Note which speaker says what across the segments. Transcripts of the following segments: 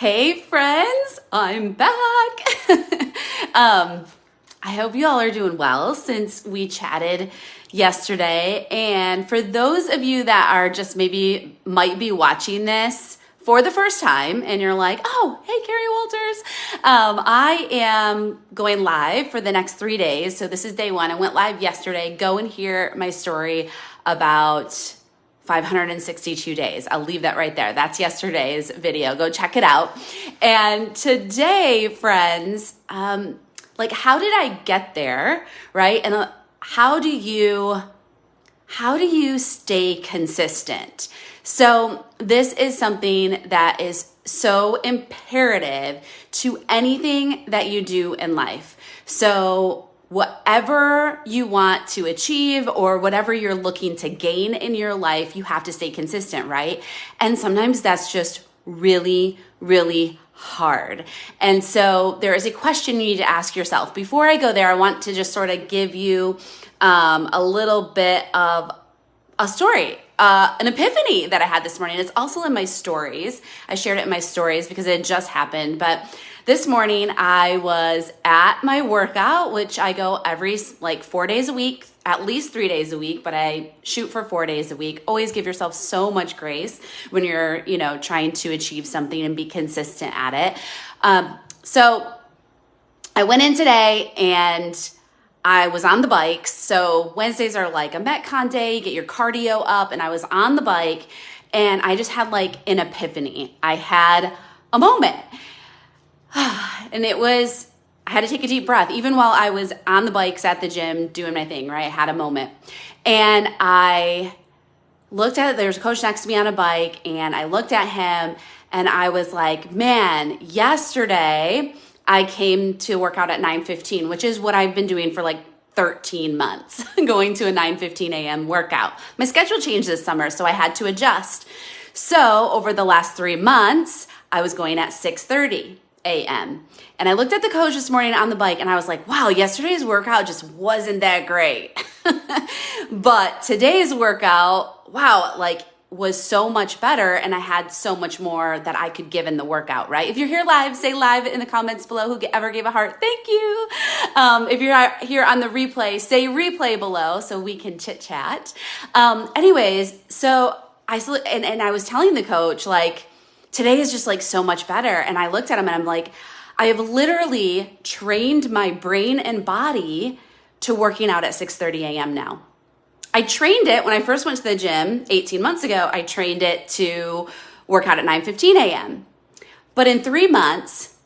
Speaker 1: Hey friends, I'm back. I hope you all are doing well since we chatted yesterday. And for those of you that are just maybe might be watching this for the first time and you're like, oh, hey, Carrie Walters. I am going live for the next 3 days. So this is day one. I went live yesterday. Go and hear my story about 562 days. I'll leave that right there. That's yesterday's video. Go check it out. And today, friends, how did I get there, right? And how do you stay consistent? So this is something that is so imperative to anything that you do in life. So whatever you want to achieve or whatever you're looking to gain in your life, you have to stay consistent, right? And sometimes that's just really, really hard. And so there is a question you need to ask yourself. Before I go there, I want to just sort of give you a little bit of a story, an epiphany that I had this morning. It's also in my stories. I shared it in my stories because it just happened. But this morning I was at my workout, which I go every 4 days a week, at least 3 days a week, but I shoot for 4 days a week. Always give yourself so much grace when you're, trying to achieve something and be consistent at it. So I went in today and I was on the bike. So Wednesdays are like a Metcon day, you get your cardio up, and I was on the bike and I just had an epiphany. I had a moment. And I had to take a deep breath. Even while I was on the bikes at the gym doing my thing, right? I had a moment. And I looked at it. There's a coach next to me on a bike, and I looked at him and I was like, man, yesterday I came to work out at 9:15, which is what I've been doing for 13 months, going to a 9:15 a.m. workout. My schedule changed this summer, so I had to adjust. So over the last 3 months, I was going at 6:30 a.m. And I looked at the coach this morning on the bike and I was like, wow, yesterday's workout just wasn't that great. But today's workout, wow, was so much better, and I had so much more that I could give in the workout, right? If you're here live, say live in the comments below. Who ever gave a heart? Thank you. If you're here on the replay, say replay below so we can chit chat. Anyways, so I was telling the coach, today is just so much better. And I looked at him and I'm like, I have literally trained my brain and body to working out at 6:30 a.m. now. I trained it when I first went to the gym 18 months ago. I trained it to work out at 9:15 a.m. But in 3 months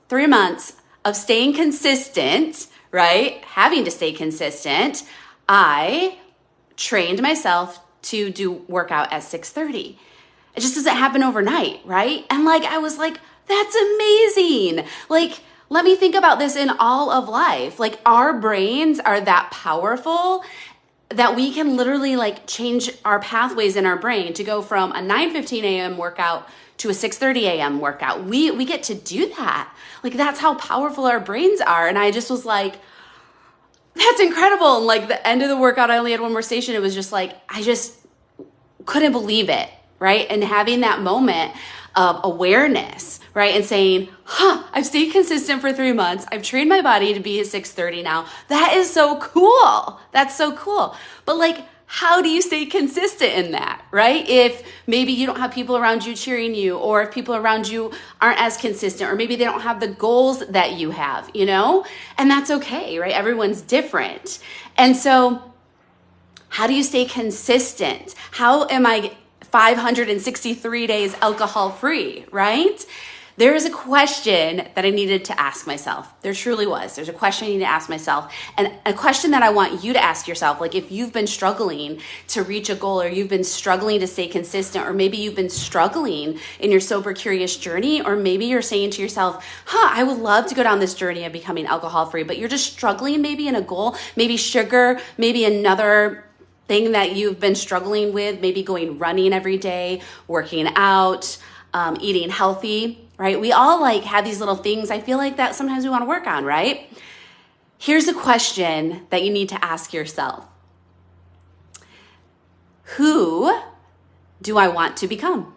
Speaker 1: of staying consistent, right? Having to stay consistent, I trained myself to do workout at 6:30. It just doesn't happen overnight, right? And I was like, that's amazing. Let me think about this in all of life. Our brains are that powerful that we can literally change our pathways in our brain to go from a 9:15 a.m. workout to a 6:30 a.m. workout. We get to do that. That's how powerful our brains are. And I just was like, that's incredible. And the end of the workout, I only had one more station. It was just I just couldn't believe it, right? And having that moment of awareness, right? And saying, I've stayed consistent for 3 months. I've trained my body to be at 6:30 now. That is so cool. That's so cool. But how do you stay consistent in that, right? If maybe you don't have people around you cheering you, or if people around you aren't as consistent, or maybe they don't have the goals that you have, and that's okay, right? Everyone's different. And so how do you stay consistent? How am I 563 days alcohol free, right? There is a question that I needed to ask myself. There truly was. There's a question I need to ask myself, and a question that I want you to ask yourself. If you've been struggling to reach a goal, or you've been struggling to stay consistent, or maybe you've been struggling in your sober curious journey, or maybe you're saying to yourself, I would love to go down this journey of becoming alcohol free, but you're just struggling maybe in a goal, maybe sugar, maybe another thing that you've been struggling with, maybe going running every day, working out, eating healthy, right? We all have these little things I feel that sometimes we want to work on, right? Here's a question that you need to ask yourself. Who do I want to become?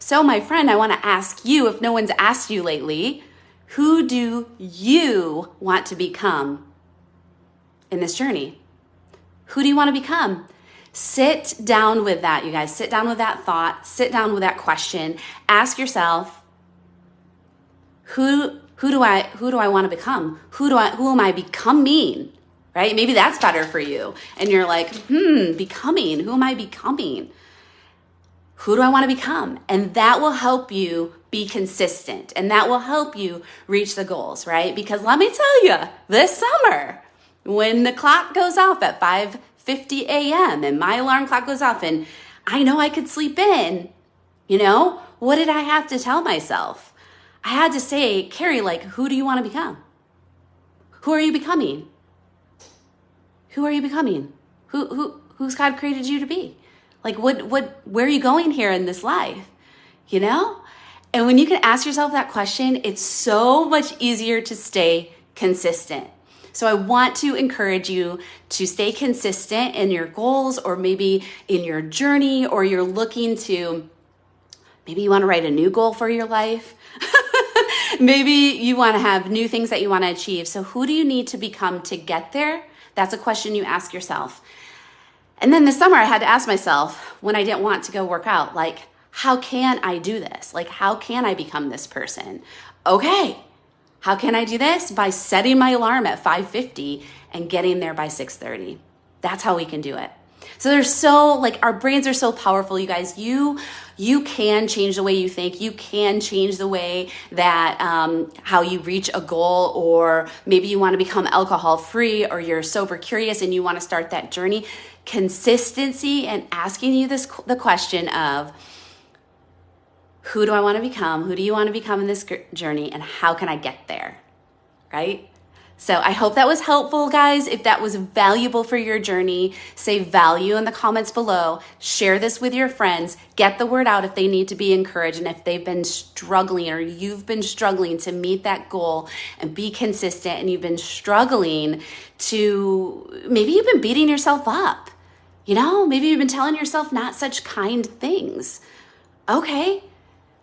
Speaker 1: So my friend, I want to ask you, if no one's asked you lately, who do you want to become in this journey? Who do you want to become? Sit down with that, you guys. Sit down with that thought. Sit down with that question. Ask yourself, who do I want to become? Who am I becoming? Right? Maybe that's better for you. And you're like, becoming. Who am I becoming? Who do I want to become? And that will help you be consistent, and that will help you reach the goals, right? Because let me tell you, this summer, when the clock goes off at 5:50 a.m. and my alarm clock goes off and I know I could sleep in, what did I have to tell myself? I had to say, Carrie, like, who do you want to become? Who are you becoming? Who are you becoming? Who's God created you to be? Like, where are you going here in this life? And when you can ask yourself that question, it's so much easier to stay consistent. So I want to encourage you to stay consistent in your goals, or maybe in your journey, or you're looking to, maybe you want to write a new goal for your life. Maybe you want to have new things that you want to achieve. So who do you need to become to get there? That's a question you ask yourself. And then this summer I had to ask myself, when I didn't want to go work out, like, how can I do this? Like, how can I become this person? Okay, how can I do this? By setting my alarm at 5:50 and getting there by 6:30. That's how we can do it. So our brains are so powerful, you guys. You can change the way you think. You can change the way that how you reach a goal, or maybe you want to become alcohol free, or you're sober curious and you want to start that journey. Consistency and asking you the question of, who do I want to become? Who do you want to become in this journey? And how can I get there? Right? So I hope that was helpful, guys. If that was valuable for your journey, say value in the comments below. Share this with your friends. Get the word out if they need to be encouraged, and if they've been struggling, or you've been struggling to meet that goal and be consistent, and you've been struggling to, maybe you've been beating yourself up. Maybe you've been telling yourself not such kind things. Okay,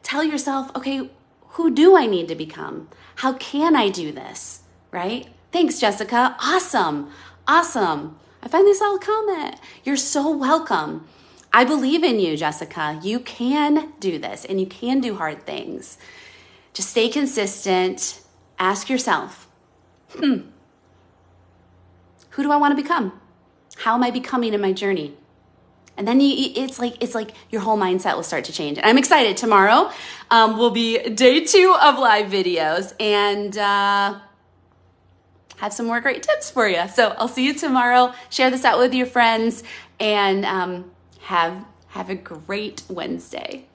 Speaker 1: tell yourself, okay, who do I need to become? How can I do this? Right? Thanks, Jessica. Awesome. I finally saw a comment. You're so welcome. I believe in you, Jessica. You can do this, and you can do hard things. Just stay consistent. Ask yourself, who do I want to become? How am I becoming in my journey? And then it's like your whole mindset will start to change. And I'm excited. Tomorrow will be day 2 of live videos, and have some more great tips for you. So I'll see you tomorrow. Share this out with your friends, and have a great Wednesday.